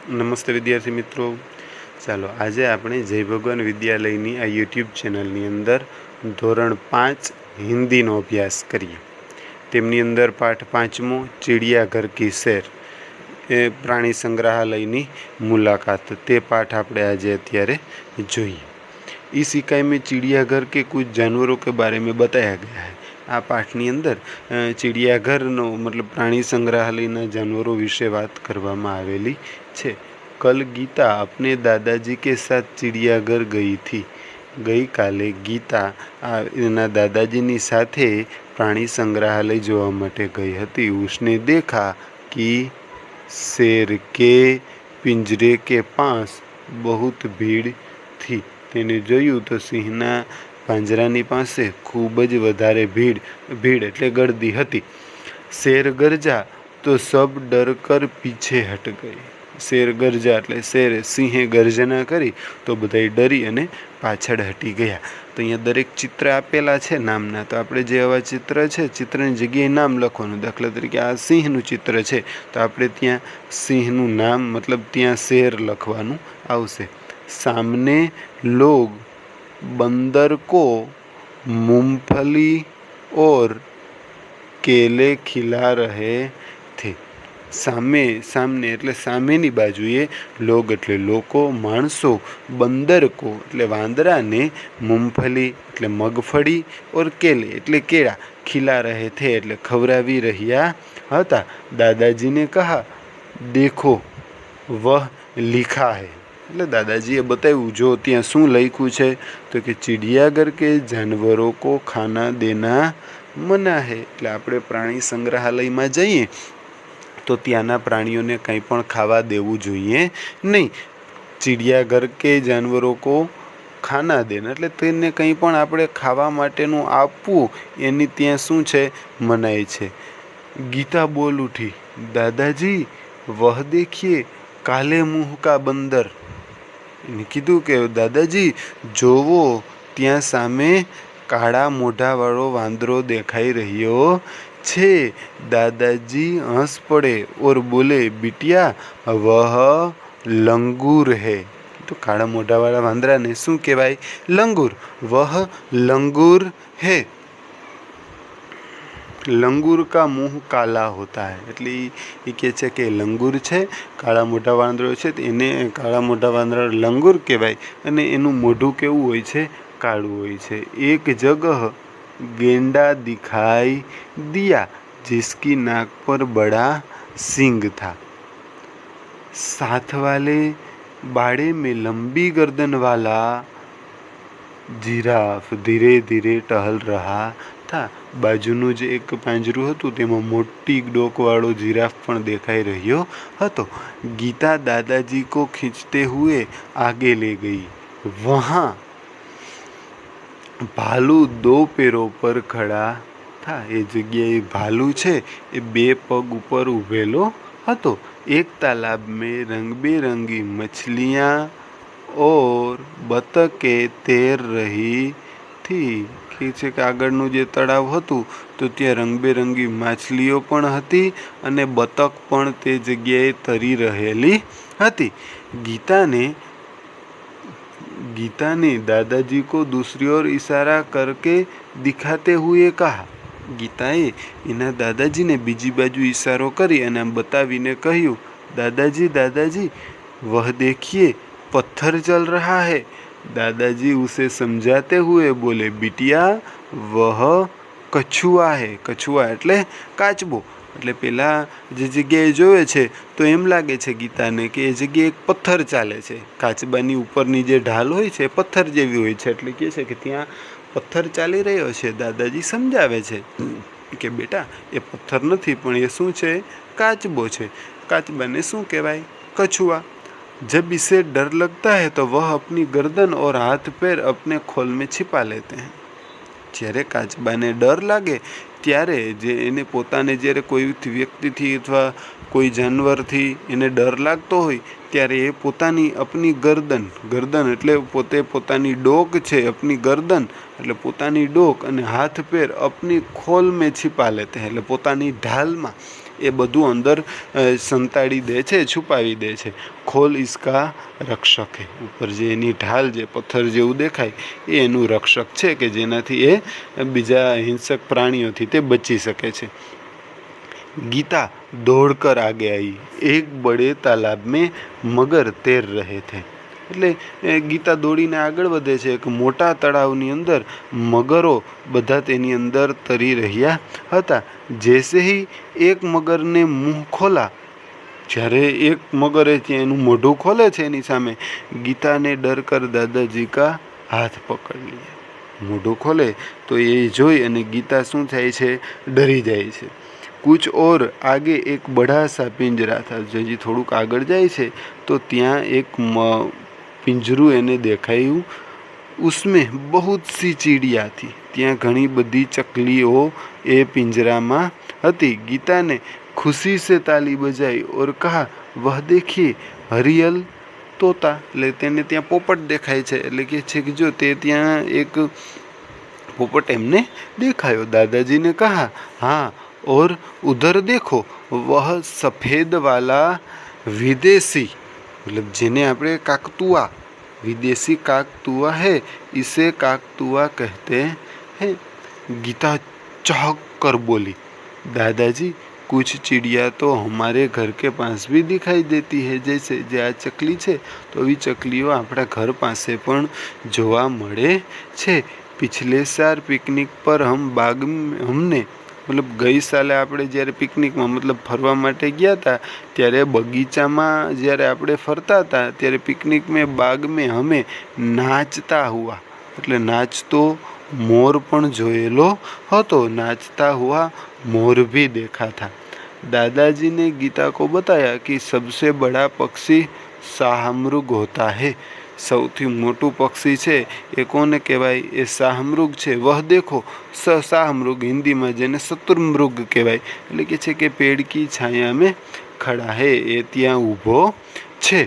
નમસ્તે વિદ્યાર્થી મિત્રો, ચાલો આજે આપણે જય ભગવાન વિદ્યાલયની આ યુટ્યુબ ચેનલની અંદર ધોરણ 5 હિન્દીનો અભ્યાસ કરીએ। તેમની અંદર પાઠ 5મો ચિડિયાઘર કી સૈર એ પ્રાણી સંગ્રહાલયની મુલાકાત, તે પાઠ આપણે આજે અત્યારે જોઈએ। इस इकाई में चिड़ियाघर के कुछ जानवरों के बारे में बताया गया है। आ पाठनी अंदर चिड़ियाघरनो मतलब प्राणी संग्रहालयना जानवरों विषे बात करवामां आवेली छे। कल गीता अपने दादाजी के साथ चिड़ियाघर गई थी। गई काले गीता एना दादाजीनी साथे प्राणी संग्रहालय जोवा माटे गई हती। उसने देखा कि शेर के पिंजरे के पास बहुत भीड़ थी। तेने जोयुं तो सिंहना પાંજરાની પાસે ખૂબ જ વધારે ભીડ એટલે ગળદી હતી। શેર ગરજા તો સબ ડરકર પીછે હટ ગઈ। શેર ગરજા એટલે શેર સિંહે ગર્જના કરી તો બધાય ડરી અને પાછળ હટી ગયા। તો અહીંયા દરેક ચિત્ર આપેલા છે નામના, તો આપણે જે આવા ચિત્ર છે ચિત્રની જગ્યાએ નામ લખવાનું। દાખલા તરીકે આ સિંહનું ચિત્ર છે તો આપણે ત્યાં સિંહનું નામ મતલબ ત્યાં શેર લખવાનું આવશે। सामने लोग बंदर को मूंगफली और केले खिला रहे थे। सामने એટલે સામેની બાજુએ લોગ એટલે લોકો, માણસો, બંદર કો એટલે વાંદરાને, મૂંગફલી એટલે મગફળી, और केले એટલે કેળા, खिला रहे थे એટલે ખવરાવી રહ્યા હતા। दादाजी ने कहा देखो वह लिखा है એટલે દાદાજીએ બતાવ્યું જો ત્યાં શું લખ્યું છે તો કે ચિડિયાઘર કે જાનવરો કો ખાના દેના મના હે। એટલે આપણે પ્રાણી સંગ્રહાલયમાં જઈએ તો ત્યાંના પ્રાણીઓને કંઈ પણ ખાવા દેવું જોઈએ નહીં। ચિડિયાઘર કે જાનવરો કો ખાના દેના એટલે તેને કંઈ પણ આપણે ખાવા માટેનું આપવું એની ત્યાં શું છે મનાઈ છે। ગીતા બોલ ઉઠી દાદાજી વહ દેખીએ કાલે મુંહ કા બંદર। એને કીધું કે દાદાજી જોવો ત્યાં સામે કાળા મોઢાવાળો વાંદરો દેખાઈ રહ્યો છે। દાદાજી હંસ પડે और बोले बिटिया वह लंगूर है। तो काळा मोढावाळा वांदराने શું કહેવાય? લંગૂર। वह लंगूर है। लंगूर का मुंह काला होता है એટલે એ કહે છે કે લંગૂર છે, કાળા મોઢા વાંદરો છે એને કાળા મોઢા વાંદરા લંગૂર કહેવાય અને એનું મોઢું કેવું હોય છે? કાળું હોય છે। એક જગહ गेंडा दिखाई दिया जिसकी नाक पर बड़ा सींग था। साथ वाले बाड़े में लंबी गर्दन वाला जिराफ धीरे धीरे टहल रहा था। બાજુનું જે એક પાંજરું હતું તેમાં મોટી ડોકવાળો જીરાફ પણ દેખાઈ રહ્યો હતો। ગીતા દાદાજી को खींचते हुए आगे ले गई। वहाँ भालू दो पैरों पर खड़ा था। એ જગ્યાએ ભાલુ છે એ બે પગ ઉપર ઊભેલો હતો। एक तालाब में रंग बेरंगी मछलियाँ और बतखें तैर रही थी। કે છે કે આગળનું જે તળાવ હતું તો ત્યાં રંગબેરંગી માછલીઓ પણ હતી અને બતક પણ તે જગ્યાએ તરી રહેલી હતી। गीता ने दादाजी को दूसरी ओर इशारा करके दिखाते हुए कहा। गीताए એના દાદાજીને બીજી બાજુ ઇશારો કરી અને આમ બતાવીને કહ્યું दादाजी दादाजी वह देखिए पत्थर चल रहा है। दादाजी उसे समझाते हुए बोले बिटिया वह कछुआ है। कछुआ એટલે કાચબો। એટલે પેલા જે જગ્યાએ જોવે છે તો એમ લાગે છે ગીતાને કે એ જગ્યાએ એક પથ્થર ચાલે છે। કાચબાની ઉપરની જે ઢાલ હોય છે પથ્થર જેવી હોય છે એટલે કહે છે કે ત્યાં પથ્થર ચાલી રહ્યો છે। દાદાજી સમજાવે છે કે બેટા એ પથ્થર નથી પણ એ શું છે? કાચબો છે। કાચબાને શું કહેવાય? કછુઆ। जब इसे डर लगता है तो वह अपनी गर्दन और हाथ पैर अपने खोल में छिपा लेते हैं। જ્યારે કાચબાને ડર લાગે ત્યારે જે એને પોતાને જ્યારે કોઈ વ્યક્તિથી અથવા કોઈ જાનવરથી એને ડર લાગતો હોય ત્યારે એ પોતાની અપની ગરદન એટલે પોતે પોતાની ડોક છે, અપની ગરદન એટલે પોતાની ડોક અને હાથ પેર અપની ખોલ મેં छिपा लेते हैं એટલે પોતાની ઢાલમાં એ બધું અંદર સંતાડી દે છે, છુપાવી દે છે। खोल इसका रक्षक है। ઉપર જે એની ઢાલ જે પથ્થર જેવું દેખાય એ એનું રક્ષક છે કે જેનાથી એ બીજા હિંસક પ્રાણીઓથી તે બચી શકે છે। गीता दौड़कर आगे आई। एक बड़े तालाब में मगर तैर रहे थे। એટલે ગીતા દોડીને આગળ વધે છે। એક મોટા તળાવની અંદર મગરો બધા તેની અંદર તરી રહ્યા હતા। जैसे ही एक मगरने मुंह खोला, જ્યારે એક મગરે એનું મોઢું ખોલે છે એની સામે, ગીતાને ડર કર દાદાજી કા હાથ પકડ लिया। મોઢું ખોલે તો એ જોઈ અને ગીતા શું થાય છે, ડરી જાય છે। कुछ और आगे एक बड़ा सा पिंजरा था। जी थोड़ुंक आगळ जाए छे तो त्यां एक पिंजरू एने देखायुं। उसमें बहुत सी चिड़िया थी। त्यां घणी बधी चकलीओ ए पिंजरा में हती। गीता ने खुशी से ताली बजाई और कहा, वह देखिए हरियल तोता। એટલે તેને ત્યાં પોપટ દેખાય છે, એટલે કે છે કે જો તે ત્યાં એક પોપટ એમને દેખાયો। दादाजी ने कहा, हाँ और उधर देखो वह सफ़ेद वाला विदेशी, मतलब जिन्हें આપણે काकतुआ, विदेशी काकतुआ है, इसे काकतुआ कहते हैं। गीता चहक कर बोली, दादाजी कुछ चिड़िया तो हमारे घर के पास भी दिखाई देती है। जैसे जे आ चकली है तो अभी चकलीओ अपना घर पासे पण जोवा मळे छे। पिछले साल पिकनिक पर हम बाग में हमने मतलब गई साले આપણે જ્યારે પિકનિકમાં मतलब ફરવા માટે ગયા હતા ત્યારે બગીચામાં જ્યારે આપણે ફરતા હતા ત્યારે પિકનિક में बाग में हमें नाचता हुआ એટલે નાચતો मोर पण જોયેલો હતો। नाचता हुआ मोर भी देखा था। दादाजी ने गीता को बताया कि सबसे बड़ा पक्षी शाहमृग होता है। સૌથી મોટું પક્ષી છે એ કોને કહેવાય, એ શાહમૃગ છે। વહ દેખો શાહમૃગ, હિન્દીમાં જેને શતુરમૃગ કહેવાય, એટલે કે છે કે પેડ કી છાયા में खड़ा है, એ ત્યાં ઊભો છે।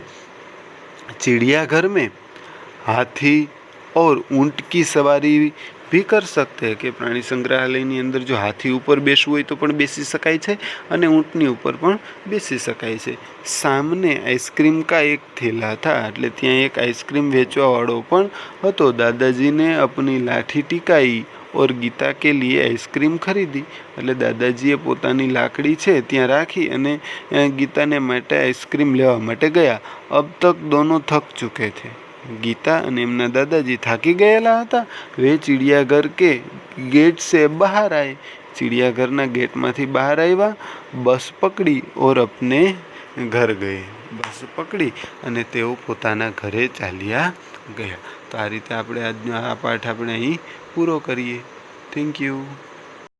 चिड़ियाघर में हाथी और ऊँट की सवारी भी कर सकते हैं। कि प्राणी संग्रहालयની અંદર જો હાથી ઉપર બેસવું હોય તો પણ બેસી શકાય છે અને ઊંટની ઉપર પણ બેસી શકાય છે। सामने आइसक्रीम का एक थैला था, એટલે ત્યાં એક आइसक्रीम વેચવાવાળો પણ હતો। दादाजी ने अपनी लाठी टिकाई और गीता के लिए आइसक्रीम खरीदी। એટલે દાદાજીએ પોતાની લાકડી છે ત્યાં રાખી અને ગીતાને માટે આઈસ્ક્રીમ લેવા માટે ગયા। अब तक दोनों थक चुके थे। गीता અને એમના દાદાજી થાકી ગયેલા હતા। वे चिड़ियाघर के गेट से बाहर आए। चिड़ियाघरना गेटમાંથી બહાર આવ્યા। बस पकड़ी और अपने घर गए। बस पकड़ी અને તેઓ પોતાના ઘરે ચાલ્યા ગયા। તો આ રીતે આપણે આજનો આ પાઠ આપણે અહીં પૂરો કરીએ। Thank you.